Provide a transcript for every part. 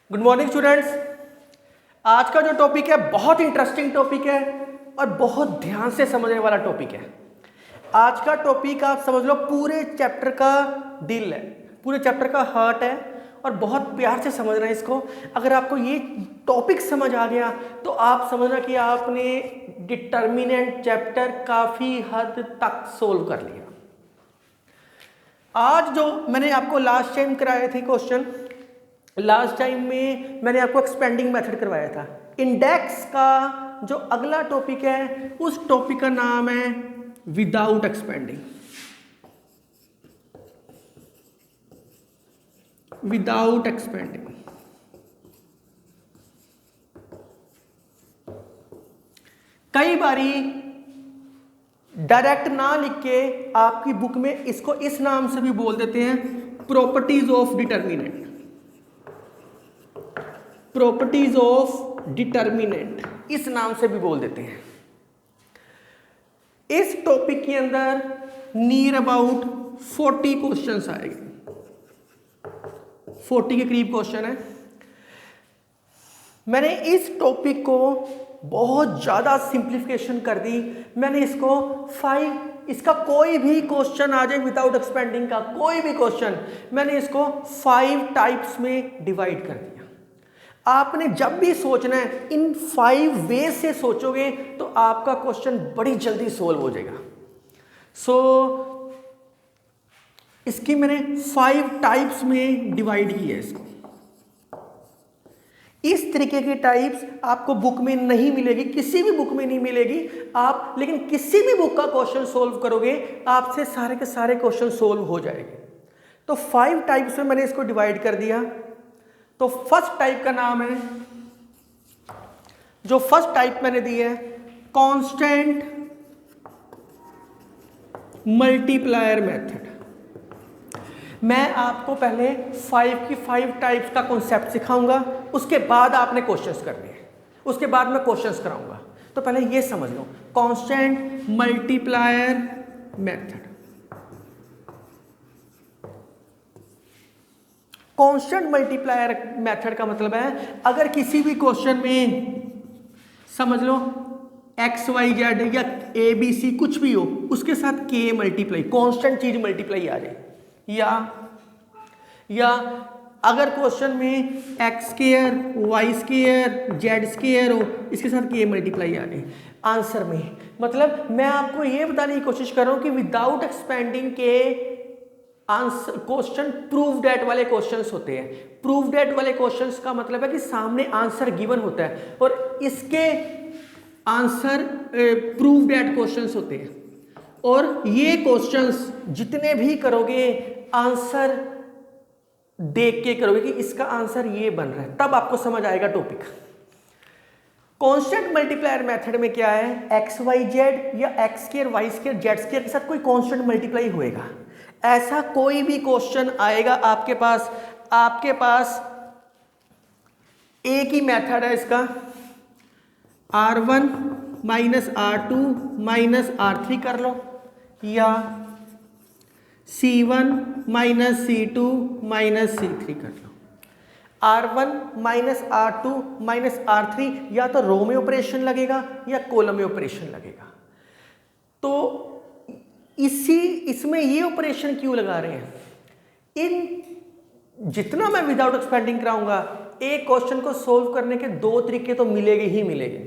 Good morning students. आज का जो टॉपिक है बहुत इंटरेस्टिंग टॉपिक है और बहुत ध्यान से समझने वाला टॉपिक है। आज का टॉपिक आप समझ लो पूरे चैप्टर का दिल है, पूरे चैप्टर का हार्ट है और बहुत प्यार से समझना है इसको। अगर आपको ये टॉपिक समझ आ गया तो आप समझना कि आपने डिटर्मिनेंट चैप्टर काफ़ी हद तक सोल्व कर लिया। आज जो मैंने आपको लास्ट टाइम कराए थे क्वेश्चन, लास्ट टाइम में मैंने आपको एक्सपेंडिंग मेथड करवाया था। इंडेक्स का जो अगला टॉपिक है उस टॉपिक का नाम है विदाउट एक्सपेंडिंग। विदाउट एक्सपेंडिंग कई बारी डायरेक्ट ना लिख के आपकी बुक में इसको इस नाम से भी बोल देते हैं, properties of determinant. Properties of determinant इस नाम से भी बोल देते हैं। इस टॉपिक के अंदर नियर अबाउट 40 क्वेश्चंस आएंगे, 40 के करीब क्वेश्चन है। मैंने इस टॉपिक को बहुत ज्यादा सिंप्लीफिकेशन कर दी। मैंने इसको 5, इसका कोई भी क्वेश्चन आ जाए विदाउट एक्सपेंडिंग का कोई भी क्वेश्चन, मैंने इसको 5 टाइप्स में डिवाइड कर दिया। आपने जब भी सोचना है इन 5 वे से सोचोगे तो आपका क्वेश्चन बड़ी जल्दी सोल्व हो जाएगा। इसकी मैंने 5 टाइप्स में डिवाइड की है इसको। इस तरीके की टाइप्स आपको बुक में नहीं मिलेगी, किसी भी बुक में नहीं मिलेगी आप, लेकिन किसी भी बुक का क्वेश्चन सोल्व करोगे आपसे सारे के सारे क्वेश्चन सोल्व हो जाएंगे। तो 5 टाइप्स में मैंने इसको डिवाइड कर दिया। तो फर्स्ट टाइप का नाम है, जो फर्स्ट टाइप मैंने दी है, कांस्टेंट मल्टीप्लायर मेथड। मैं आपको पहले 5 की 5 टाइप्स का कॉन्सेप्ट सिखाऊंगा, उसके बाद आपने क्वेश्चंस करने हैं, उसके बाद मैं क्वेश्चंस कराऊंगा। तो पहले ये समझ लो constant multiplier method. Constant multiplier method का मतलब है अगर किसी भी क्वेश्चन में समझ लो एक्स वाई जेड या ए बी सी कुछ भी हो, उसके साथ के मल्टीप्लाई, कांस्टेंट चीज मल्टीप्लाई आ जाए, या अगर क्वेश्चन में x square y square z square हो, इसके साथ के मल्टीप्लाई आ जाए आंसर में। मतलब मैं आपको ये बताने की कोशिश कर रहा हूं कि विदाउट एक्सपेंडिंग के आंसर क्वेश्चन प्रूव डेट वाले क्वेश्चंस होते हैं। प्रूव डेट वाले क्वेश्चंस का मतलब है कि सामने आंसर गिवन होता है और इसके आंसर प्रूव डेट क्वेश्चंस होते हैं, और ये क्वेश्चंस जितने भी करोगे आंसर देख के करोगे कि इसका आंसर ये बन रहा है, तब आपको समझ आएगा टॉपिक। कांस्टेंट मल्टीप्लायर मेथड में क्या है, एक्स वाई जेड या x square y square z square के साथ कोई कांस्टेंट मल्टीप्लाई होएगा। ऐसा कोई भी क्वेश्चन आएगा आपके पास एक ही मेथड है इसका, R1 minus R2 minus R3 कर लो, या C1 minus C2 minus C3 कर लो। R1 minus R2 minus R3 या तो रो में ऑपरेशन लगेगा या कॉलम में ऑपरेशन लगेगा। तो इसमें ये ऑपरेशन क्यों लगा रहे हैं, इन जितना मैं विदाउट एक्सपेंडिंग कराऊंगा एक क्वेश्चन को सोल्व करने के 2 तरीके तो मिलेंगे ही मिलेंगे।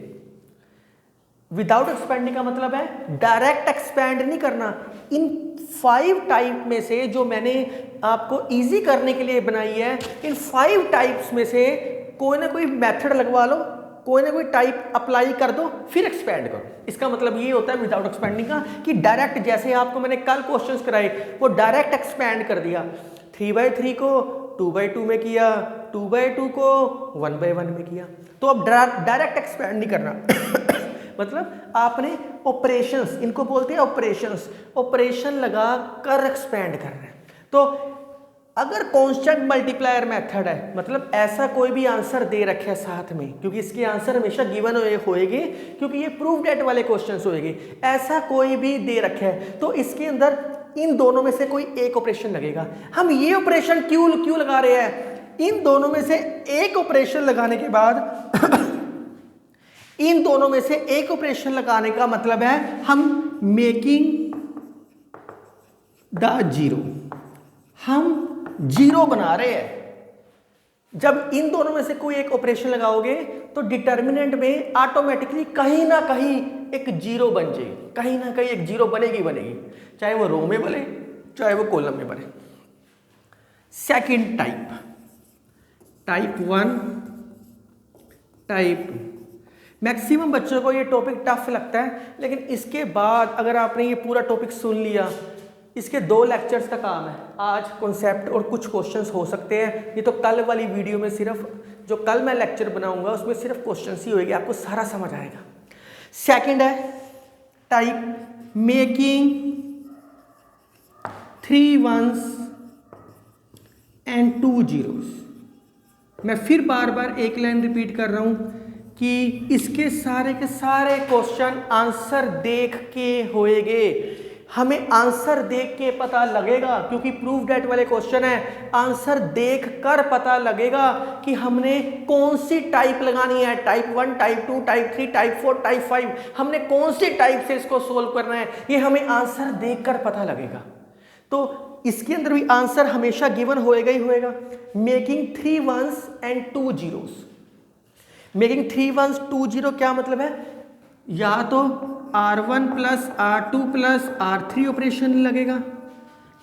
विदाउट एक्सपेंडिंग का मतलब है डायरेक्ट एक्सपेंड नहीं करना। इन 5 टाइप में से जो मैंने आपको इजी करने के लिए बनाई है, इन 5 टाइप्स में से कोई ना कोई मेथड लगवा लो, कोई ना कोई टाइप अप्लाई कर दो, फिर एक्सपेंड करो। इसका मतलब ये होता है विदाउट एक्सपेंडिंग का कि डायरेक्ट, जैसे आपको मैंने कल क्वेश्चंस कराए वो डायरेक्ट एक्सपेंड कर दिया। 3/3 को 2/2 में किया, 2/2 को 1/1 में किया। तो अब डायरेक्ट एक्सपेंड नहीं करना मतलब आपने ऑपरेशंस, इनको बोलते हैं ऑपरेशंस, ऑपरेशन लगा कर एक्सपेंड कर रहे हैं। तो अगर कांस्टेंट मल्टीप्लायर मेथड है, मतलब ऐसा कोई भी आंसर दे रखे है साथ में, क्योंकि इसके आंसर हमेशा गिवन होएंगे क्योंकि ये प्रूफ डेट वाले क्वेश्चंस होएंगे, ऐसा कोई भी दे रखे है तो इसके अंदर इन दोनों में से कोई एक ऑपरेशन लगेगा। हम ये ऑपरेशन क्यों लगा रहे हैं, इन दोनों में से एक ऑपरेशन लगाने के बाद इन दोनों में से एक ऑपरेशन लगाने का मतलब है हम मेकिंग द जीरो, हम जीरो बना रहे हैं। जब इन दोनों में से कोई एक ऑपरेशन लगाओगे तो डिटर्मिनेंट में ऑटोमेटिकली कहीं ना कहीं एक जीरो बन जाएगी, कहीं ना कहीं एक जीरो बनेगी, चाहे वो रो में बने चाहे वो कॉलम में बने। Second type, type 1, type 2। Maximum बच्चों को ये टॉपिक टफ लगता है, लेकिन इसके बाद अगर आपने ये पूरा टॉपिक सुन लिया, इसके 2 लेक्चर्स का काम है। आज कॉन्सेप्ट और कुछ क्वेश्चंस हो सकते हैं, ये तो कल वाली वीडियो में सिर्फ जो कल मैं लेक्चर बनाऊंगा उसमें सिर्फ क्वेश्चंस ही होएगी, आपको सारा समझ आएगा। सेकंड है type making 3 1s and 2 zeros। मैं फिर बार बार एक लाइन रिपीट कर रहा हूं कि इसके सारे के सारे क्वेश्चन आंसर देख के होएंगे। हमें आंसर देख के पता लगेगा, क्योंकि प्रूफ डेट वाले क्वेश्चन है, आंसर देख कर पता लगेगा कि हमने कौन सी टाइप लगानी है, type 1, type 2, type 3, type 4, type 5, हमने कौन सी टाइप से इसको सोल्व करना है, ये हमें आंसर देख कर पता लगेगा। तो इसके अंदर भी आंसर हमेशा गिवन होएगा ही होएगा। Making 3 1s and 2 zeros। Making 3 1s 2 0 क्या मतलब है, या तो R1 plus R2 plus R3 operation लगेगा।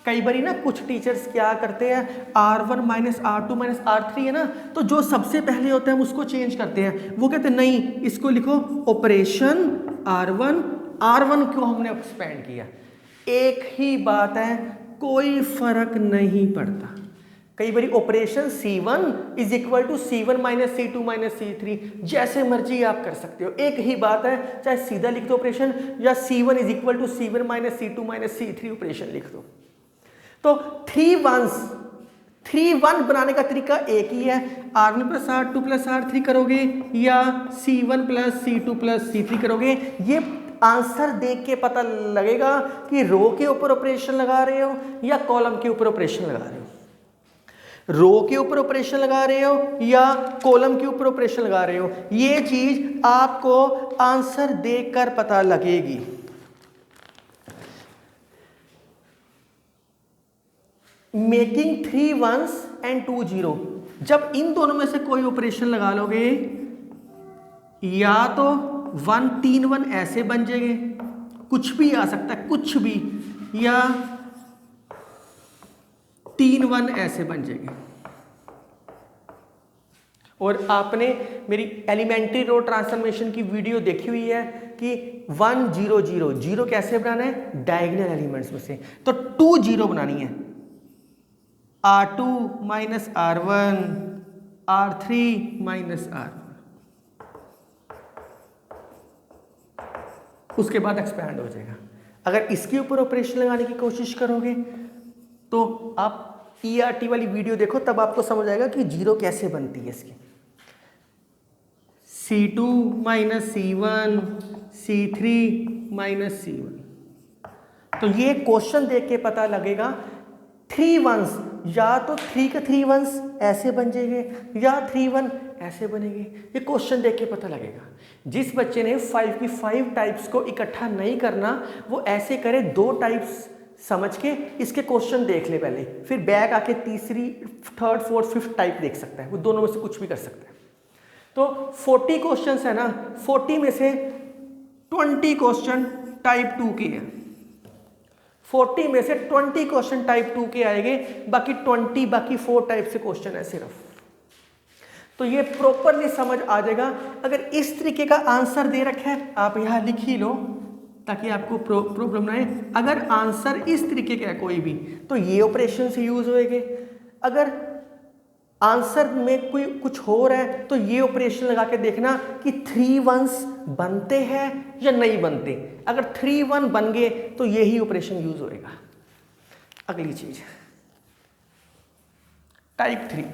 कई बार ना कुछ टीचर्स क्या करते हैं, R1 minus R2 minus R3 है ना, तो जो सबसे पहले होता है हम उसको चेंज करते हैं। वो कहते हैं नहीं, इसको लिखो ऑपरेशन R1 क्यों हमने एक्सपेंड किया। एक ही बात है, कोई फर्क नहीं पड़ता। कई बार operation C1 is equal to C1 minus C2 minus C3, जैसे मर्जी आप कर सकते हो, एक ही बात है, चाहे सीधा लिख दो ऑपरेशन या C1 is equal to C1 minus C2 minus C3 operation लिख दो। तो 3 1 बनाने का तरीका एक ही है, R1 plus R2 plus R3 करोगे या C1 plus C2 plus C3 करोगे। ये आंसर देख के पता लगेगा कि रो के ऊपर ऑपरेशन लगा रहे हो या कॉलम के ऊपर ऑपरेशन लगा रहे हो, रो के ऊपर ऑपरेशन लगा रहे हो या कॉलम के ऊपर ऑपरेशन लगा रहे हो। ये चीज आपको आंसर देखकर पता लगेगी। मेकिंग 3 1s एंड 2 0, जब इन दोनों में से कोई ऑपरेशन लगा लोगे, या तो 1 3 1 ऐसे बन जाएंगे, कुछ भी आ सकता है, कुछ भी, या 3 1 ऐसे बन जाएंगे। और आपने मेरी एलिमेंट्री रो ट्रांसफॉर्मेशन की वीडियो देखी हुई है कि 1 0 0 0 कैसे बनाना है, डायगोनल एलिमेंट्स में से। तो 2 0 बनानी है, R2 minus R1, R3 minus R1, उसके बाद एक्सपैंड हो जाएगा। अगर इसके ऊपर ऑपरेशन लगाने की कोशिश करोगे तो आप ERT वाली वीडियो देखो, तब आपको समझ आएगा कि जीरो कैसे बनती है इसकी। C2 minus C1, C3 minus C1। तो ये क्वेश्चन देख के पता लगेगा 3 1s, या तो 3 के 3 1s ऐसे बन जाएंगे या 3 1 ऐसे बनेंगे। ये क्वेश्चन देख के पता लगेगा। जिस बच्चे ने 5 की 5 टाइप्स को इकट्ठा नहीं करना, वो ऐसे करे, 2 टाइप्स समझ के इसके क्वेश्चन देख ले पहले, फिर बैक आके तीसरी, थर्ड, फोर्थ, फिफ्थ टाइप देख सकता है। वो दोनों में से कुछ भी कर सकता है। तो 40 क्वेश्चंस है ना, 40 में से 20 क्वेश्चन टाइप 2 के हैं। 40 में से 20 क्वेश्चन टाइप 2 के आएंगे, बाकी 4 टाइप से क्वेश्चन है सिर्फ। तो ये प्रॉपरली समझ आ जाएगा। अगर इस तरीके का आंसर दे रखा है, आप यहाँ लिख ही लो ताकि आपको प्रॉब्लम ना आए। अगर आंसर इस तरीके का है कोई भी, तो ये ऑपरेशन से यूज होएंगे। अगर आंसर में कोई कुछ हो रहा है तो ये ऑपरेशन लगा के देखना कि 3 1s बनते हैं या नहीं बनते। अगर 3 1 बन गए तो यही ऑपरेशन यूज होएगा। अगली चीज टाइप 3।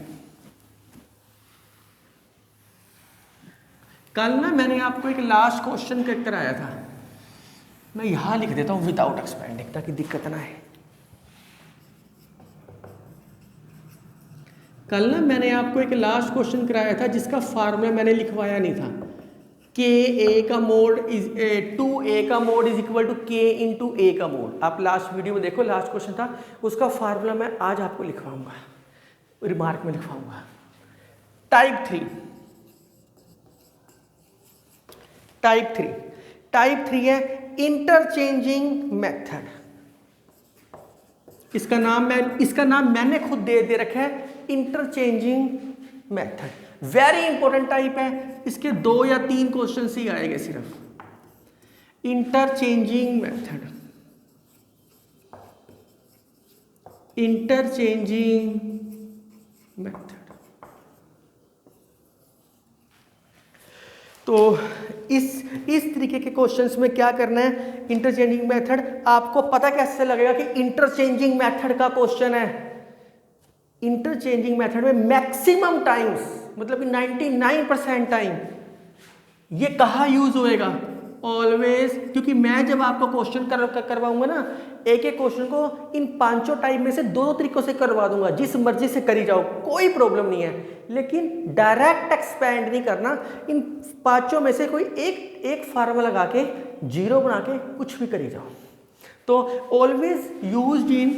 कल ना मैंने आपको एक लास्ट क्वेश्चन कराया था, मैं यहां लिख देता हूं विदाउट एक्सपेंडिंग ताकि दिक्कत ना है। कल ना मैंने आपको एक लास्ट क्वेश्चन कराया था जिसका फार्मूला मैंने लिखवाया नहीं था, के ए का मोड इज 2a का मोड इज इक्वल टू के इंटू ए का मोड। आप लास्ट वीडियो में देखो, लास्ट क्वेश्चन था, उसका फार्मूला मैं आज आपको लिखवाऊंगा, रिमार्क में लिखवाऊंगा। टाइप 3 है इंटरचेंजिंग मेथड। इसका नाम मैंने खुद दे रखा है interchanging method. Very important type है, इसके 2 या 3 क्वेश्चन ही आएंगे सिर्फ। Interchanging method. तो इस तरीके के क्वेश्चंस में क्या करना है, इंटरचेंजिंग मेथड। आपको पता कैसे लगेगा कि इंटरचेंजिंग मेथड का क्वेश्चन है? इंटरचेंजिंग मेथड में मैक्सिमम टाइम्स, मतलब कि 99% टाइम ये कहाँ यूज होएगा? ऑलवेज। क्योंकि मैं जब आपको क्वेश्चन करवाऊंगा ना, एक क्वेश्चन को इन 5 टाइप में से 2 तरीकों से करवा दूंगा, जिस मर्जी से करी जाओ, कोई प्रॉब्लम नहीं है। लेकिन डायरेक्ट एक्सपैंड नहीं करना, इन 5 में से कोई एक फार्मूला लगा के 0 बना के कुछ भी करी जाओ। तो ऑलवेज यूज्ड इन,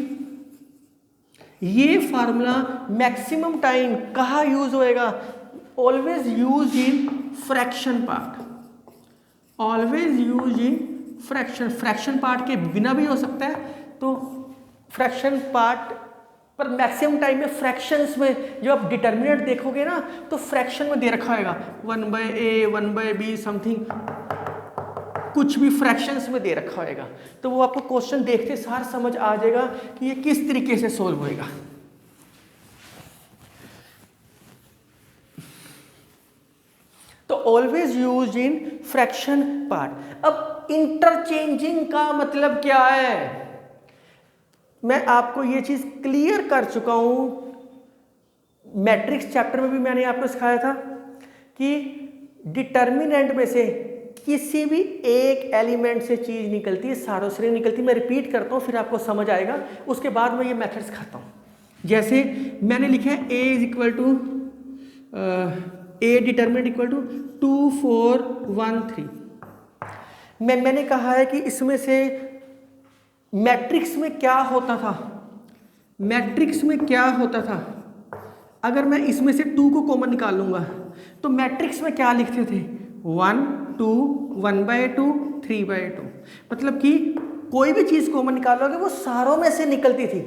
ये फार्मूला मैक्सिमम टाइम कहाँ यूज होएगा? Always use in fraction part. Always use in fraction part के बिना भी हो सकता है, तो फ्रैक्शन पार्ट पर मैक्सिमम टाइम में फ्रैक्शंस में जो आप डिटर्मिनेंट देखोगे ना, तो फ्रैक्शन में दे रखा होगा 1/a 1/b समथिंग, कुछ भी फ्रैक्शंस में दे रखा होगा। तो वो आपको क्वेश्चन देखते सार समझ आ जाएगा कि ये किस तरीके से सोल्व होएगा। तो always use in fraction part. अब इंटरचेंजिंग का मतलब क्या है? मैं आपको ये चीज क्लियर कर चुका हूं, मैट्रिक्स चैप्टर में भी मैंने आपको सिखाया था कि डिटर्मिनेंट में से किसी भी एक एलिमेंट से चीज निकलती है, सारों से नहीं निकलती। मैं रिपीट करता हूं, फिर आपको समझ आएगा, उसके बाद मैं ये मेथड सिखाता हूं। जैसे मैंने लिखा है a is equal to a determinant equal to 2 4 1 3। मैंने कहा है कि इसमें से मैट्रिक्स में क्या होता था, मैट्रिक्स में क्या होता था, अगर मैं इसमें से 2 को कॉमन निकाल लूंगा तो मैट्रिक्स में क्या लिखते थे? 1 2 1/2 3/2। मतलब कि कोई भी चीज कॉमन निकालोगे वो सारों में से निकलती थी।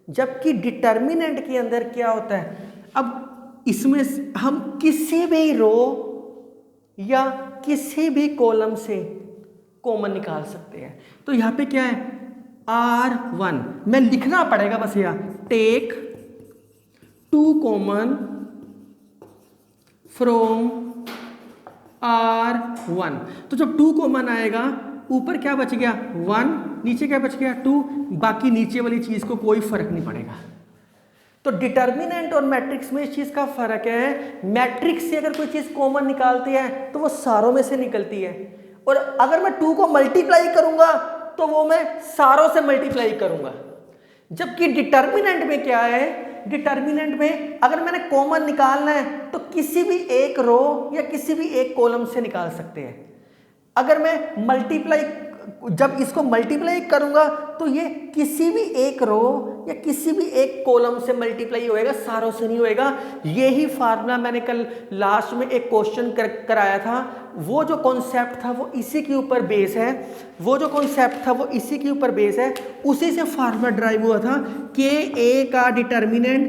जबकि डिटर्मिनेंट के अंदर क्या होता है? अब इसमें हम किसी भी रो या किसी भी कॉलम से कॉमन निकाल सकते हैं। तो यहां पे क्या है? R1 मैं लिखना पड़ेगा बस, यहाँ टेक 2 कॉमन फ्रॉम R1। तो जब 2 कॉमन आएगा, ऊपर क्या बच गया? 1, नीचे क्या बच गया? 2। बाकी नीचे वाली चीज को कोई फर्क नहीं पड़ेगा। तो डिटर्मिनेंट और मैट्रिक्स में इस चीज का फर्क है। मैट्रिक्स से अगर कोई चीज कॉमन निकालती है तो वो सारों में से निकलती है, और अगर मैं 2 को मल्टीप्लाई करूंगा तो वो मैं सारों से मल्टीप्लाई करूंगा। जबकि डिटर्मिनेंट में क्या है? डिटर्मिनेंट में अगर मैंने कॉमन निकालना है तो किसी भी एक रो या किसी भी एक कॉलम से निकाल सकते हैं। अगर मैं मल्टीप्लाई, जब इसको मल्टीप्लाई करूंगा तो ये किसी भी एक रो या किसी भी एक कॉलम से मल्टीप्लाई होएगा, सारों से नहीं होएगा। यही फार्मूला मैंने कल लास्ट में एक क्वेश्चन कराया था। वो जो कॉन्सेप्ट था वो इसी के ऊपर बेस है, वो जो कॉन्सेप्ट था वो इसी के ऊपर बेस है। उसी से फार्मूला ड्राइव हुआ था कि ए का डिटर्मिनेंट,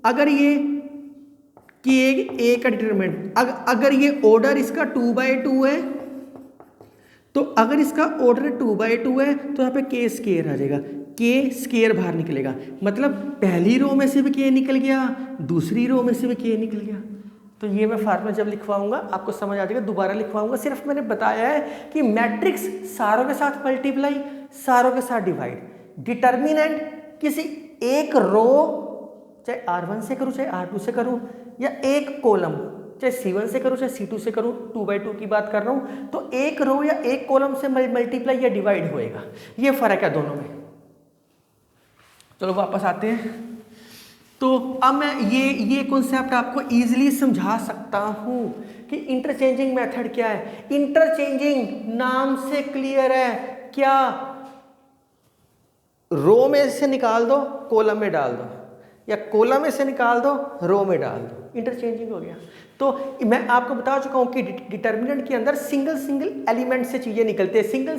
अगर ये कि ए का डिटर्मिनेंट अगर ये ऑर्डर इसका 2/2 है, तो अगर इसका ऑर्डर 2/2 है तो यहाँ पे के स्केयर आ जाएगा, के स्केयर बाहर निकलेगा। मतलब पहली रो में से भी के निकल गया, दूसरी रो में से भी के निकल गया। तो ये मैं फार्मूला जब लिखवाऊंगा आपको समझ आ जाएगा, दोबारा लिखवाऊंगा। सिर्फ मैंने बताया है कि मैट्रिक्स सारों के साथ मल्टीप्लाई, सारों के साथ डिवाइड। डिटर्मिनेंट किसी एक रो, चाहे R1 से करूँ चाहे R2 से करूँ, या एक कॉलम चाहे C1 से करूँ चाहे C2 से करूँ, 2/2 की बात कर रहा हूँ, तो एक रो या एक कॉलम से मल्टीप्लाई या डिवाइड होएगा। ये फर्क है दोनों में। चलो वापस आते हैं। तो अब मैं ये कॉन्सेप्ट आपको इजीली समझा सकता हूं कि इंटरचेंजिंग मेथड क्या है। इंटरचेंजिंग नाम से क्लियर है, क्या रो में से निकाल दो कॉलम में डाल दो, या कॉलम में से निकाल दो रो में डाल दो, इंटरचेंजिंग हो गया। तो मैं आपको बता चुका हूं कि डिटर्मिनेंट के अंदर सिंगल सिंगल एलिमेंट से चीजें निकलती है, सिंगल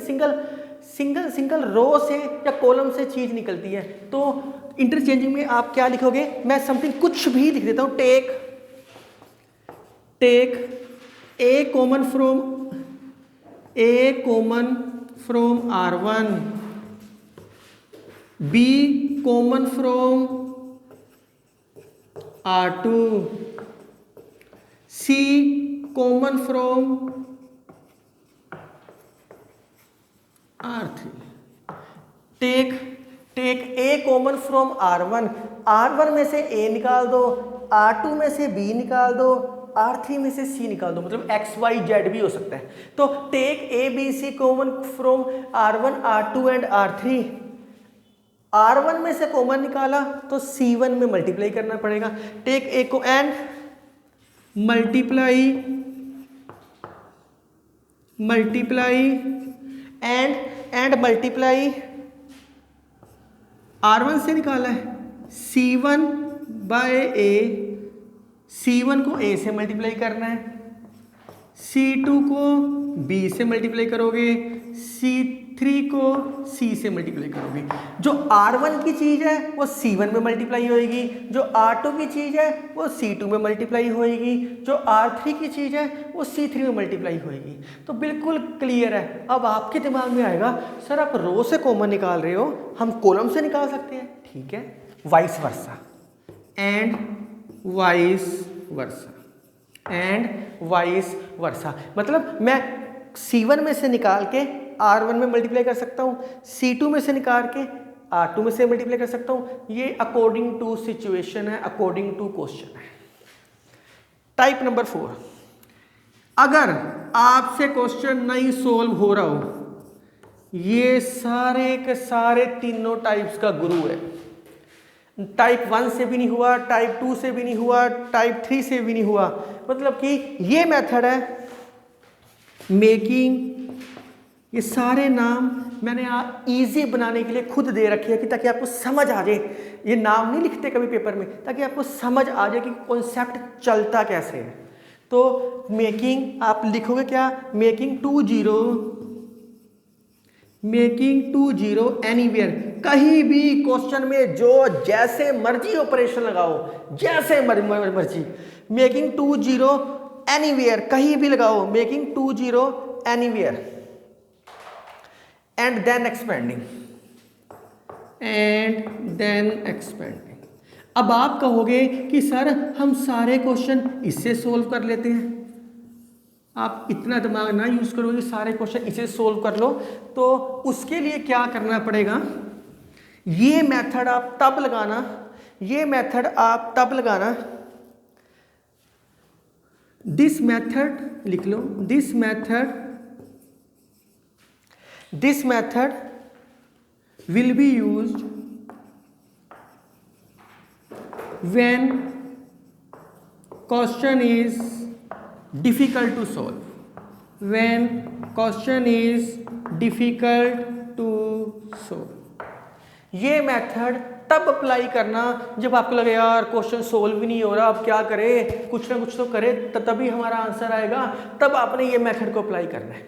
सिंगल रो से या कॉलम से चीज निकलती है। तो इंटरचेंजिंग में आप क्या लिखोगे, मैं समथिंग कुछ भी लिख देता हूं, take a common from R1, B common from R2, C common from R3। Take a common from R1 में से A निकाल दो, R2 में से B निकाल दो, R3 में से C निकाल दो, मतलब X Y Z भी हो सकता है। तो take A B C common from R1 R2 and R3। R1 में से कॉमन निकाला तो C1 में मल्टीप्लाई करना पड़ेगा। टेक ए को एंड मल्टीप्लाई R1 से निकाला है C1 बाय A, C1 को A से मल्टीप्लाई करना है, C2 को B से मल्टीप्लाई करोगे, C3 को C से मल्टीप्लाई करोगे। जो R1 की चीज है वो C1 में मल्टीप्लाई होएगी, जो R2 की चीज है वो C2 में मल्टीप्लाई होएगी, जो R3 की चीज है वो C3 में मल्टीप्लाई होएगी। तो बिल्कुल क्लियर है। अब आपके दिमाग में आएगा सर आप रो से कॉमन निकाल रहे हो, हम कॉलम से निकाल सकते हैं। ठीक है, वाइस वर्सा, मतलब मैं C1 में से निकाल के R1 में मल्टीप्लाई कर सकता हूँ, C2 में से निकाल के R2 में से मल्टीप्लाई कर सकता हूँ। ये अकॉर्डिंग टू सिचुएशन है, अकॉर्डिंग टू क्वेश्चन है। टाइप नंबर 4, अगर आपसे क्वेश्चन नहीं सोल्व हो रहा हो, ये सारे के सारे तीनों टाइप्स का गुरु है। टाइप 1 से भी नहीं हुआ, टाइप 2 से भी नहीं हुआ, टाइप 3 से भी नहीं हुआ। मतलब कि ये मेथड है मेकिंग, ये सारे नाम मैंने इजी बनाने के लिए खुद दे रखे हैं कि ताकि आपको समझ आ जाए। ये नाम नहीं लिखते कभी पेपर में, ताकि आपको समझ आ जाए कि कॉन्सेप्ट चलता कैसे है। तो मेकिंग आप लिखोगे क्या, मेकिंग 20 एनीवेयर, कहीं भी क्वेश्चन में जो जैसे मर्जी ऑपरेशन लगाओ, जैसे मर्जी, मेकिंग 20 एनीवेयर, कहीं भी लगाओ, making 20 anywhere and then expanding. अब आप कहोगे कि सर हम सारे क्वेश्चन इससे सोल्व कर लेते हैं। आप इतना दिमाग ना यूज करो कि सारे क्वेश्चन इसे सोल्व कर लो। तो उसके लिए क्या करना पड़ेगा, ये मेथड आप तब लगाना, दिस मेथड लिख लो, this method will be used when question is difficult to solve, ये मेथड तब अप्लाई करना जब आपको लगे यार क्वेश्चन सोल्व ही नहीं हो रहा, अब क्या करें, कुछ ना कुछ तो करें तभी हमारा आंसर आएगा, तब आपने ये मेथड को अप्लाई करना है।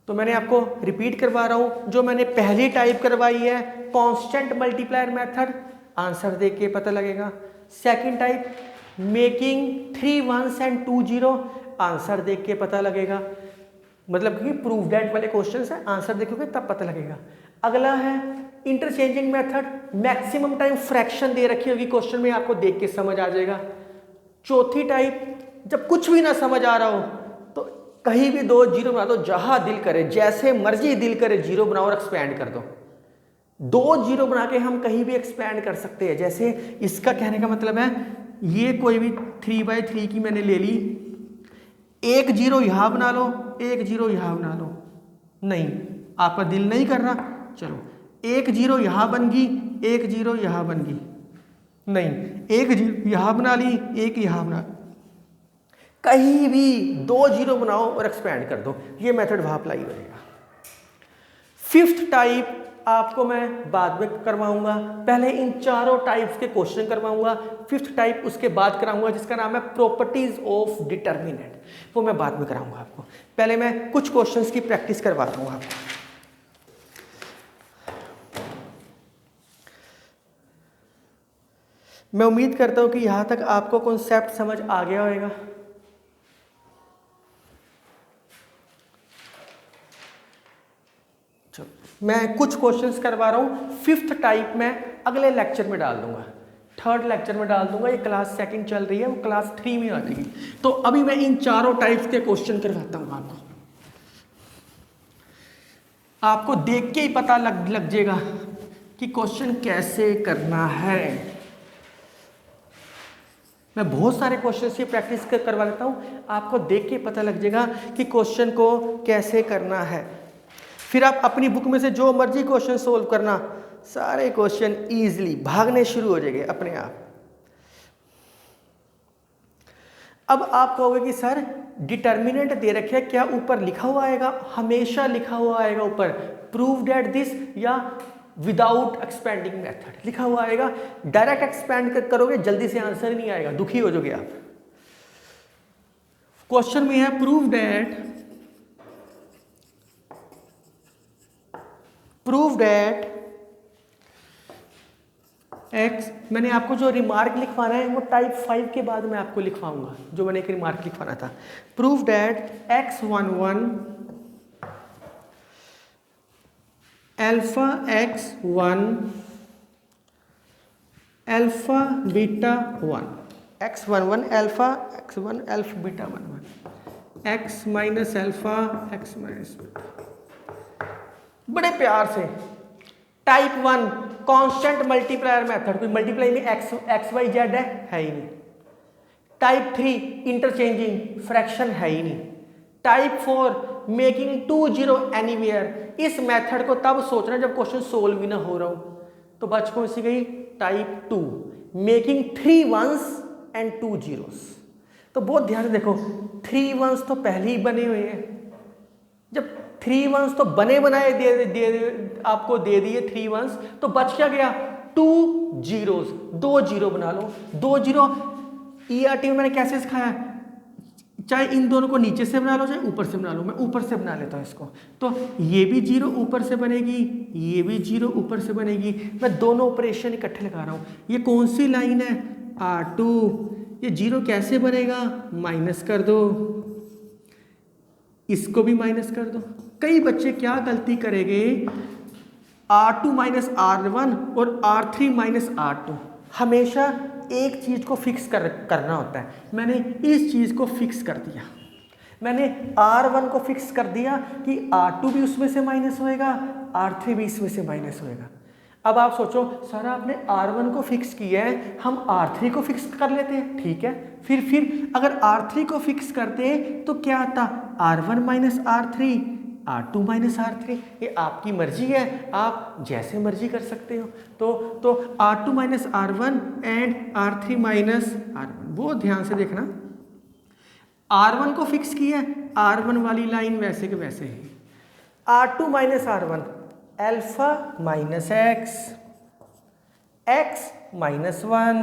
तो मैंने आपको रिपीट करवा रहा हूं, जो मैंने पहली टाइप करवाई है कांस्टेंट मल्टीप्लायर मेथड, आंसर देख के पता लगेगा। Second type making 3 1s and 2 0, answer देख के पता लगेगा, मतलब कि प्रूव दैट वाले क्वेश्चंस है, आंसर देखोगे तब पता लगेगा। अगला है interchanging method, maximum time fraction दे रखी होगी क्वेश्चन में, आपको देख के समझ आ जाएगा। चौथी टाइप, जब कुछ भी ना समझ आ रहा हो तो कहीं भी 2 0 बना दो, जहां दिल करे, जैसे मर्जी दिल करे 0 बनाओ और एक्सपैंड कर दो। 2 0 बना के हम कहीं भी एक्सपैंड कर सकते हैं। जैसे इसका कहने का मतलब है ये कोई भी 3/3 की मैंने ले ली, 1 0 यहां बना लो, 1 0 यहां बना लो, नहीं आपका दिल नहीं कर रहा, चलो 1 0 यहां बन गई, 1 0 यहां बन गई, नहीं, एक जीरो यहाँ बना ली, एक यहाँ बना, कहीं भी 2 जीरो बनाओ और एक्सपैंड कर दो, ये मेथड वहाँ अप्लाई होगा। फिफ्थ टाइप आपको मैं बाद में करवाऊंगा, पहले इन चारों टाइप्स के क्वेश्चन करवाऊंगा, फिफ्थ टाइप उसके बाद कराऊंगा जिसका नाम है प्रॉपर्टीज ऑफ डिटर्मिनेंट, वो मैं बाद में कराऊंगा आपको। पहले मैं कुछ क्वेश्चंस की प्रैक्टिस करवाता हूँ आपको। मैं उम्मीद करता हूँ कि यहाँ तक आपको कॉन्सेप्ट समझ आ गया होगा। मैं कुछ क्वेश्चंस करवा रहा हूँ, फिफ्थ टाइप में अगले लेक्चर में डाल दूंगा, थर्ड लेक्चर में डाल दूंगा, ये क्लास सेकंड चल रही है, वो क्लास 3 में आ जाएगी। तो अभी मैं इन चारों टाइप्स के क्वेश्चन करवाता हूँ आपको। आपको देख के ही पता लग जाएगा कि क्वेश्चन कैसे करना है। मैं बहुत सारे क्वेश्चंस की प्रैक्टिस करवा लेता हूँ, आपको देख के पता लग जाएगा कि क्वेश्चन को कैसे करना है। फिर आप अपनी बुक में से जो मर्जी क्वेश्चन सोल्व करना, सारे क्वेश्चन इजीली भागने शुरू हो जाएंगे अपने आप। अब आप कहोगे कि सर डिटर्मिनेंट दे रखे, क्या ऊपर लिखा हुआ आएगा? हमेशा लिखा हुआ आएगा ऊपर, प्रूव दैट दिस या विदाउट एक्सपेंडिंग मेथड लिखा हुआ आएगा। डायरेक्ट एक्सपेंड करोगे जल्दी से आंसर नहीं आएगा, दुखी हो जाओगे आप। क्वेश्चन में है प्रूव दैट एक्स, मैंने आपको जो रिमार्क लिखवाना है वो टाइप 5 के बाद मैं आपको लिखवाऊंगा, जो मैंने एक रिमार्क लिखवाना था। Prove that x11 alpha x1 alpha beta 1, x11 alpha x1 alpha beta 1 x minus alpha x minus beta. बड़े प्यार से टाइप 1 कांस्टेंट मल्टीप्लायर मेथड, कोई मल्टीप्लाई में एक्स वाई जेड है ही नहीं। टाइप 3 इंटरचेंजिंग फ्रैक्शन है ही नहीं। टाइप 4 मेकिंग 2 जीरो एनीवेयर, इस मेथड को तब सोचना जब क्वेश्चन सोल्व भी ना हो रहा हो। तो बच कौन सी गई? Type 2 making 3 ones and 2 zeros. तो बहुत ध्यान से देखो, 3 वंस तो पहले ही बने हुए हैं, जब 3 वंस तो बने बनाए आपको दे दिए 3 वंस, तो बच क्या गया? 2 जीरोस, 2 जीरो बना लो। 2 जीरो ERT में मैंने कैसे सिखाया, चाहे इन दोनों को नीचे से बना लो चाहे ऊपर से बना लो। मैं ऊपर से बना लेता हूँ इसको, तो ये भी जीरो ऊपर से बनेगी, ये भी जीरो ऊपर से बनेगी। मैं दोनों ऑपरेशन इकट्ठे लगा रहा हूँ। ये कौन सी लाइन है? R2। ये जीरो कैसे बनेगा? माइनस कर दो, इसको भी माइनस कर दो। कई बच्चे क्या गलती करेंगे, R2 माइनस R1 और R3 माइनस R2, हमेशा एक चीज को फिक्स करना होता है। मैंने इस चीज को फिक्स कर दिया, मैंने R1 को फिक्स कर दिया कि R2 भी उसमें से माइनस होएगा, R3 भी इसमें से माइनस होएगा। अब आप सोचो, सर आपने R1 को फिक्स किया है, हम R3 को फिक्स कर लेते हैं, ठीक है। फिर अगर R3 को फिक्स करते हैं तो क्या आता? R1 minus R3, R2 minus R3। ये आपकी मर्जी है, आप जैसे मर्जी कर सकते हो। तो R2 minus R1 and R3 minus R1, बहुत ध्यान से देखना। R1 को फिक्स किया, R1 वाली लाइन वैसे के वैसे ही। R2 minus R1 alpha minus x, x minus 1,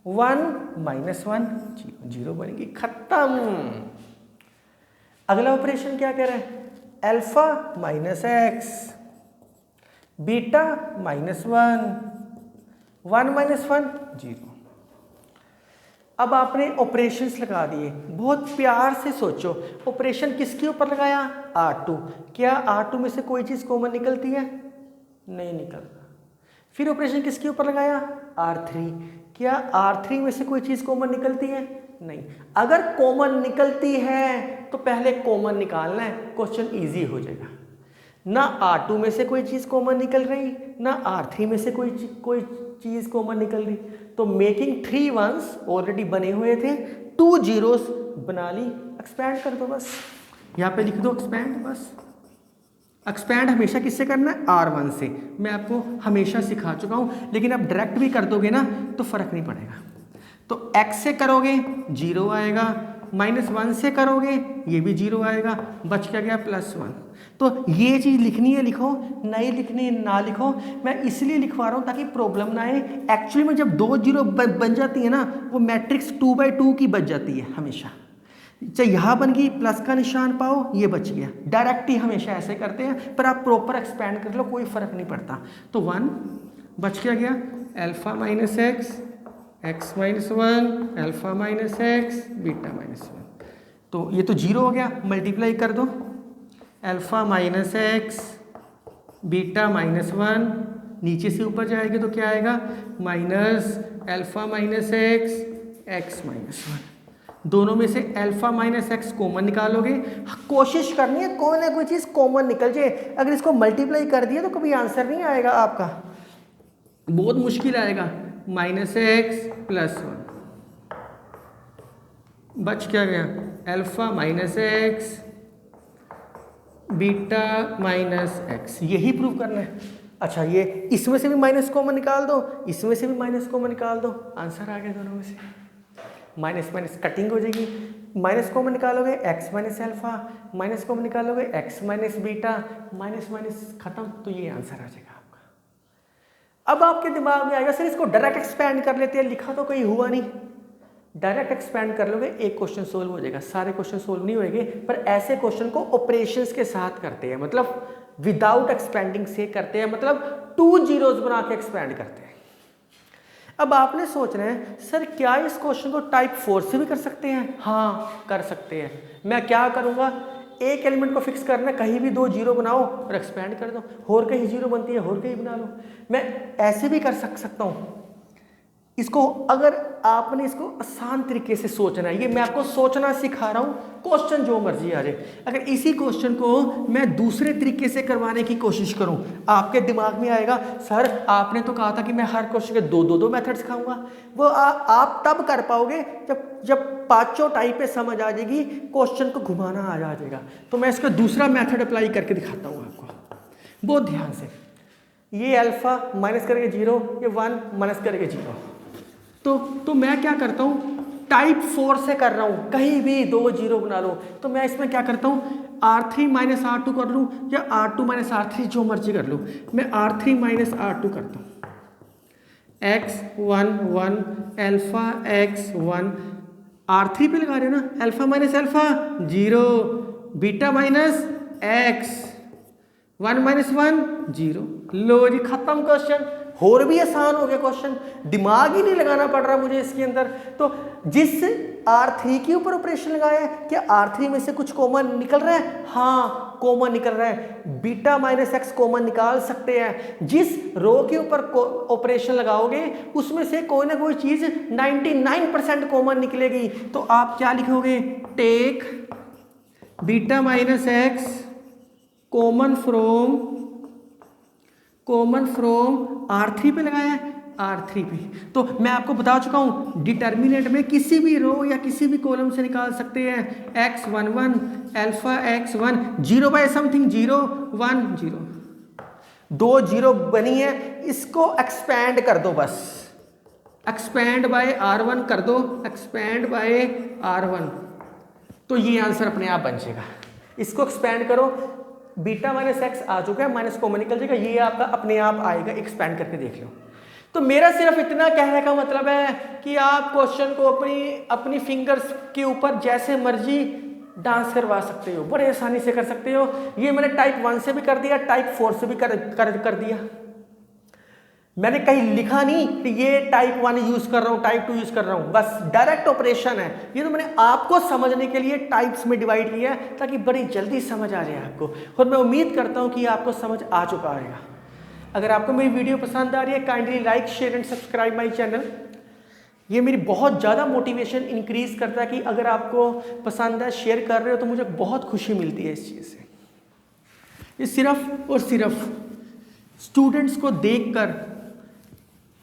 1 minus 1 zero बनेगी, खत्म। अगला ऑपरेशन क्या कह रहा है? Alpha minus x, beta minus 1, 1 minus 1 zero. अब आपने ऑपरेशंस लगा दिए, बहुत प्यार से सोचो, ऑपरेशन किसके ऊपर लगाया? R2। क्या R2 में से कोई चीज़ कॉमन निकलती है? नहीं निकलता। फिर ऑपरेशन किसके ऊपर लगाया? R3। क्या R3 में से कोई चीज़ कॉमन निकलती है? नहीं। अगर कॉमन निकलती है तो पहले कॉमन निकालना है, क्वेश्चन इजी हो जाएगा। ना R2 में से कोई चीज़ कॉमन निकल रही, ना R3 में से कोई चीज़ कॉमन निकल रही, तो मेकिंग 3 वंस ऑलरेडी बने हुए थे, 2 जीरोस बना ली, एक्सपैंड कर दो बस, यहाँ पे लिख दो एक्सपैंड बस। एक्सपैंड हमेशा किससे करना है, R1 से। मैं आपको हमेशा सिखा चुका हूँ, लेकिन आप डायरेक्ट भी कर दोगे ना तो फर्क नहीं पड़ेगा। तो x से करोगे 0 आएगा, -1 से करोगे ये भी 0 आएगा, बच क्या गया +1। तो ये चीज़ लिखनी है लिखो, नहीं लिखनी है ना लिखो। मैं इसलिए लिखवा रहा हूँ ताकि प्रॉब्लम ना आए। एक्चुअली में जब 2 0 बन जाती है ना, वो मैट्रिक्स 2/2 की बच जाती है हमेशा। चाहे यहाँ बन गई, प्लस का निशान पाओ, ये बच गया। डायरेक्ट ही हमेशा ऐसे करते हैं, पर आप प्रॉपर एक्सपैंड कर लो, कोई फर्क नहीं पड़ता। तो 1 बच क्या गया, alpha minus x, x minus 1, alpha minus x, beta minus 1। तो ये तो 0 हो गया, मल्टीप्लाई कर दो, alpha minus x, beta minus 1, नीचे से ऊपर जाएगी तो क्या आएगा, minus alpha minus x, x minus 1। दोनों में से अल्फा माइनस एक्स कॉमन निकालोगे। कोशिश करनी है कोई ना कोई चीज़ कॉमन निकल जाए। अगर इसको मल्टीप्लाई कर दिया तो कभी आंसर नहीं आएगा आपका, बहुत मुश्किल आएगा। माइनस एक्स प्लस 1 बच क्या गया, alpha minus x, beta minus x. यही प्रूव करना है। अच्छा, ये इसमें से भी माइनस कॉमन निकाल दो, इसमें से भी माइनस कॉमन निकाल दो, आंसर आ गया दोनों में से। माइनस माइनस कटिंग हो जाएगी, माइनस कॉमन निकालोगे X minus alpha, minus common निकालोगे X minus beta, minus minus खत्म, तो ये आंसर आ जाएगा आपका। अब आपके दिमाग में आएगा सर इसको डायरेक्ट एक्सपैंड कर लेते हैं, लिखा तो कहीं हुआ नहीं। डायरेक्ट एक्सपैंड कर लोगे, एक क्वेश्चन सोल्व हो जाएगा। सारे क्वेश्चन सोल्व नहीं होंगे, पर ऐसे क्वेश्चन को ऑपरेशंस के साथ करते हैं, मतलब विदाउट एक्सपैंडिंग से करते हैं, मतलब 2 zeros बना के एक्सपैंड करते हैं। अब आपने सोचना है सर क्या इस क्वेश्चन को टाइप 4 से भी कर सकते हैं? हाँ कर सकते हैं। मैं क्या करूँगा, एक एलिमेंट को फिक्स करना, कहीं भी 2 0 बनाओ और एक्सपैंड कर दो, और कहीं 0 बनती है और कहीं बना लो। मैं ऐसे भी कर सकता हूँ इसको। अगर आपने इसको आसान तरीके से सोचना है, ये मैं आपको सोचना सिखा रहा हूँ, क्वेश्चन जो मर्जी आ जाए। अगर इसी क्वेश्चन को मैं दूसरे तरीके से करवाने की कोशिश करूँ, आपके दिमाग में आएगा सर आपने तो कहा था कि मैं हर क्वेश्चन के दो मेथड सिखाऊंगा। वो आप तब कर पाओगे जब पांचों टाइप पे समझ आ जाएगी, क्वेश्चन को घुमाना आ जाएगा। तो मैं इसका दूसरा मेथड अप्लाई करके दिखाता हूँ आपको, बहुत ध्यान से। ये अल्फा माइनस करके 0, ये 1 माइनस करके 0। तो मैं क्या करता हूँ, टाइप 4 से कर रहा हूँ, कहीं भी 2 0 बना लो। तो मैं इसमें क्या करता हूँ, R3 माइनस R2 कर लूँ या R2 माइनस R3, जो मर्जी कर लूँ। मैं R3 माइनस R2 करता हूँ, x1 1 अल्फा x1, R3 पे लगा रहे हो ना, alpha minus alpha 0, beta minus x, 1 minus 1 0। लो जी खत्म क्वेश्चन। और भी आसान हो गया क्वेश्चन, दिमाग ही नहीं लगाना पड़ रहा मुझे इसके अंदर। तो जिस R3 के ऊपर ऑपरेशन लगाया है, क्या R3 में से कुछ कॉमन निकल रहा है? हाँ कॉमन निकल रहा है, बीटा माइनस एक्स कॉमन निकाल सकते हैं। जिस रो के ऊपर ऑपरेशन लगाओगे उसमें से कोई ना कोई चीज 99% कॉमन निकलेगी। तो आप क्या लिखोगे, take beta minus x common from R3 पे लगाया है, R3 पे। तो मैं आपको बता चुका हूं डिटर्मिनेंट में किसी भी रो या किसी भी कॉलम से निकाल सकते हैं। x11 alpha x1 0 bye something 0 1 0, 2 0 बनी है, इसको एक्सपैंड कर दो, बस एक्सपैंड बाय R1 कर दो, एक्सपैंड बाय R1, तो ये आंसर अपने आप बन जाएगा। इसको एक्सपैंड करो, बीटा माइनस एक्स आ चुका है, माइनस कॉमन निकल जाएगा, ये आपका अपने आप आएगा। एक्सपैंड करके देख लो। तो मेरा सिर्फ इतना कहने का मतलब है कि आप क्वेश्चन को अपनी फिंगर्स के ऊपर जैसे मर्जी डांस करवा सकते हो, बड़े आसानी से कर सकते हो। ये मैंने टाइप 1 से भी कर दिया, टाइप 4 से भी कर दिया। मैंने कहीं लिखा नहीं कि ये टाइप 1 यूज कर रहा हूँ, टाइप 2 यूज कर रहा हूँ, बस डायरेक्ट ऑपरेशन है। ये तो मैंने आपको समझने के लिए टाइप्स में डिवाइड किया है ताकि बड़ी जल्दी समझ आ जाए आपको। और मैं उम्मीद करता हूँ कि आपको समझ आ चुका होगा। अगर आपको मेरी वीडियो पसंद आ रही है, kindly like share and subscribe my channel. ये मेरी बहुत ज़्यादा मोटिवेशन इंक्रीज करता है कि अगर आपको पसंद है, शेयर कर रहे हो, तो मुझे बहुत खुशी मिलती है इस चीज़ से। ये सिर्फ और सिर्फ स्टूडेंट्स को देखकर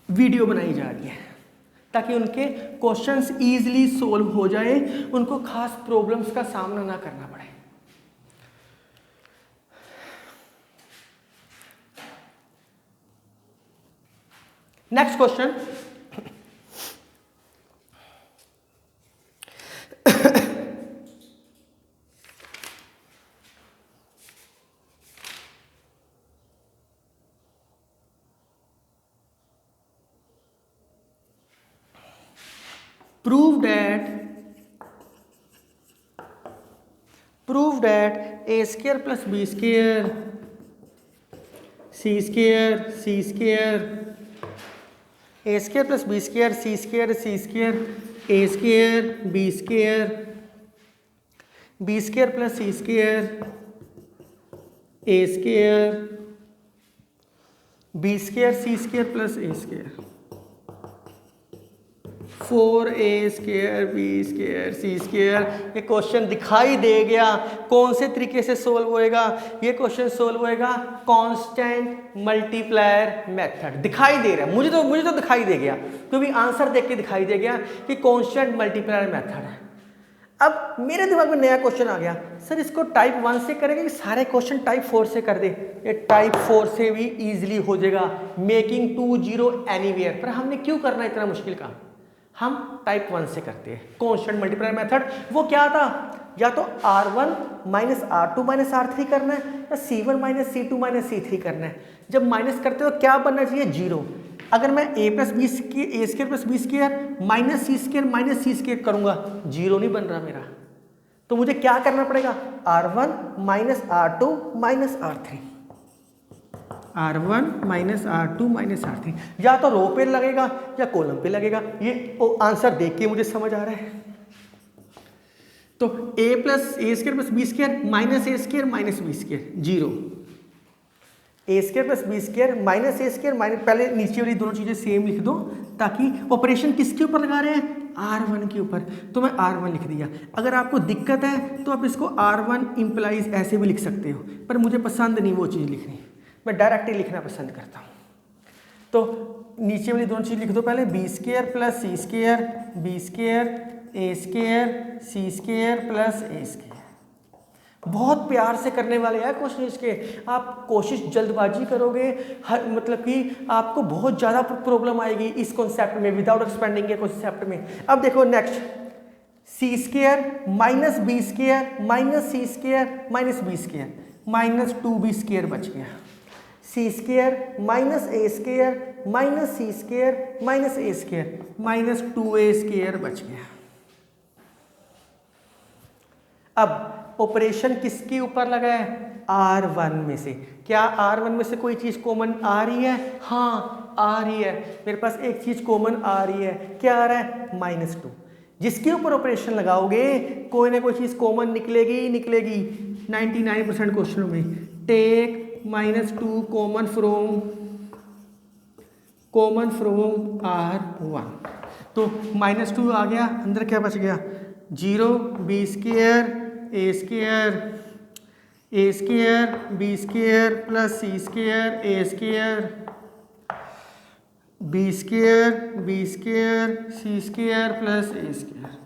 वीडियो बनाई जा रही है ताकि उनके क्वेश्चंस इजीली सोल्व हो जाए, उनको खास प्रॉब्लम्स का सामना ना करना पड़े। Next question, prove that a square plus b square c square c square a square plus b square c square c square a square b square b square plus c square a square b square c square plus a square 4a square B square C square. ये question दिखाई दे गया, कौन से तरीके से solve होएगा? ये क्वेश्चन सोल्व होएगा कांस्टेंट मल्टीप्लायर मेथड। दिखाई दे रहा है, मुझे तो दिखाई दे गया, क्योंकि आंसर देख के दिखाई दे गया कि कांस्टेंट मल्टीप्लायर मेथड है। अब मेरे दिमाग में नया क्वेश्चन आ गया, सर इसको टाइप 1 से करेंगे कि सारे क्वेश्चन टाइप 4 से कर दे? ये टाइप 4 से भी इजीली हो जाएगा, मेकिंग 2 0 एनीवेयर। पर हमने क्यों करना इतना मुश्किल काम? हम टाइप 1 से करते हैं कांस्टेंट मल्टीप्लायर मेथड। वो क्या था? या तो R1 minus R2 minus R3 करना है, या C1 minus C2 minus C3 करना है। जब माइनस करते हो क्या बनना चाहिए? 0। अगर मैं a plus B square plus B square minus C square करूंगा, 0 नहीं बन रहा मेरा। तो मुझे क्या करना पड़ेगा? R1 minus R2 minus R3, R1 minus R2 minus R3। या तो रो पे लगेगा या कॉलम पे लगेगा। ये आंसर देख के मुझे समझ आ रहा है। तो a plus A square plus B square minus A square minus B square 0। A square plus B square minus A square minus, पहले नीचे वाली दोनों चीजें सेम लिख दो, ताकि ऑपरेशन किसके ऊपर लगा रहे हैं? R1 के ऊपर। तो मैं R1 लिख दिया। अगर आपको दिक्कत है तो आप इसको R1 इंप्लाइज ऐसे भी लिख सकते हो, पर मुझे पसंद नहीं वो चीज़ लिखनी, मैं डायरेक्ट ही लिखना पसंद करता हूँ। तो नीचे वाली दोनों चीज़ लिख दो पहले, B square plus C square B square A square C square plus A square. बहुत प्यार से करने वाले हैं क्वेश्चन इसके। आप कोशिश जल्दबाजी करोगे, मतलब कि आपको बहुत ज़्यादा प्रॉब्लम आएगी इस कॉन्सेप्ट में, विदाउट एक्सपेंडिंग के कॉन्सेप्ट में। अब देखो next, C square minus B square minus C square minus B square minus 2b square बच गया। C square minus A square minus C square minus A square minus 2a square बच गया। अब operation किसके ऊपर लगा है? R1 में से। क्या R1 में से कोई चीज़ कॉमन आ रही है? हाँ आ रही है, मेरे पास एक चीज़ कॉमन आ रही है। क्या आ रहा है? -2। जिसके ऊपर ऑपरेशन लगाओगे कोई ना कोई चीज़ कॉमन निकलेगी ही निकलेगी। 99% क्वेश्चनों में टेक -2 कॉमन फ्रॉम R1। तो -2 आ गया, अंदर क्या बच गया? 0 B square A square B square plus C square A square B square C square plus A square.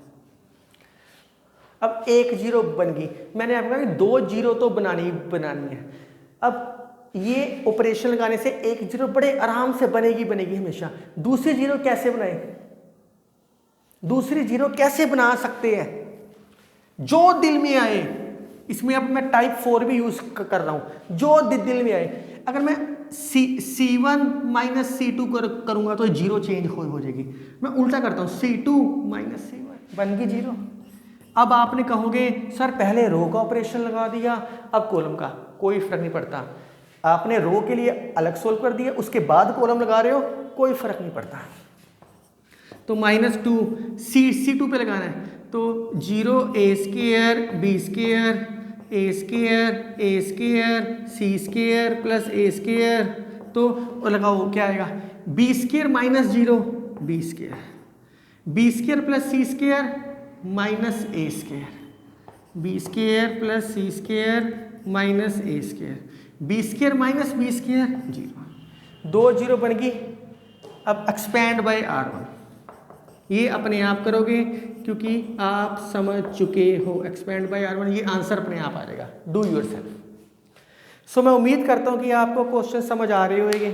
अब एक 0 बन गई। मैंने आपको कहा कि 2 0 तो बनानी है। अब ये ऑपरेशन लगाने से एक 0 बड़े आराम से बनेगी हमेशा। दूसरी 0 कैसे बनाए? दूसरी 0 कैसे बना सकते हैं? जो दिल में आए। इसमें अब मैं टाइप 4 भी यूज कर रहा हूं, जो दिल में आए। अगर मैं C1 माइनस C2 करूंगा तो 0 चेंज हो जाएगी। मैं उल्टा करता हूं, C2 माइनस C1 बन गई 0। अब आपने कहोगे सर पहले रो का ऑपरेशन लगा दिया, अब कॉलम का। कोई फर्क नहीं पड़ता। आपने रो के लिए अलग सोल्व कर दिया, उसके बाद कॉलम लगा रहे हो, कोई फर्क नहीं पड़ता। तो -2 C2 पे लगाना है। तो 0 A square B square A square C square plus A square. तो लगाओ क्या आएगा? B square minus 0 B square plus C square minus A square B square plus C square minus A square B square minus B square 0। 2 0 बन गई। अब expand bye R1, ये अपने आप करोगे क्योंकि आप समझ चुके हो। एक्सपैंड बाय R1, ये आंसर अपने आप आ जाएगा। Do yourself. सो मैं उम्मीद करता हूँ कि आपको क्वेश्चन समझ आ रहे होंगे।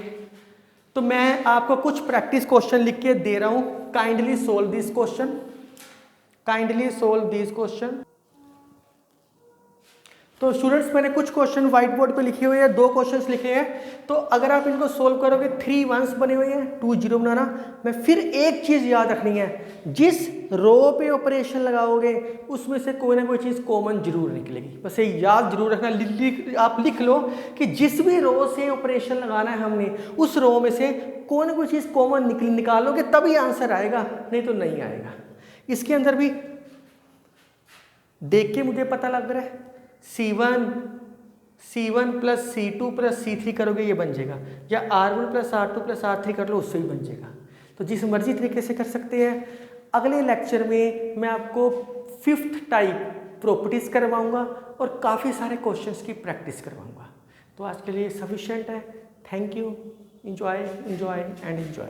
तो मैं आपको कुछ प्रैक्टिस क्वेश्चन लिख के दे रहा हूँ, kindly solve this question, kindly solve this question. तो स्टूडेंट्स मैंने कुछ क्वेश्चन व्हाइट बोर्ड पे लिखे हुए हैं, 2 क्वेश्चंस लिखे हैं। तो अगर आप इनको सोल्व करोगे 3 1s बने हुए हैं, 2 0 बनाना। मैं फिर एक चीज याद रखनी है, जिस रो पे ऑपरेशन लगाओगे उसमें से कोई ना कोई चीज कॉमन जरूर निकलेगी। बस ये याद जरूर रखना, आप लिख लो कि जिस भी रो से ऑपरेशन लगाना है हमने, उस रो में से कोई ना कोई चीज कॉमन निकालोगे तभी आंसर आएगा, नहीं तो नहीं आएगा। इसके अंदर भी देख के मुझे पता लग रहा है, C1 plus C2 plus C3 करोगे ये बन जाएगा, या R1 plus R2 plus R3 कर लो उससे ही बन जाएगा। तो जिस मर्जी तरीके से कर सकते हैं। अगले लेक्चर में मैं आपको 5th टाइप प्रॉपर्टीज करवाऊंगा और काफ़ी सारे क्वेश्चंस की प्रैक्टिस करवाऊंगा। तो आज के लिए सफिशिएंट है। Thank you. Enjoy and enjoy.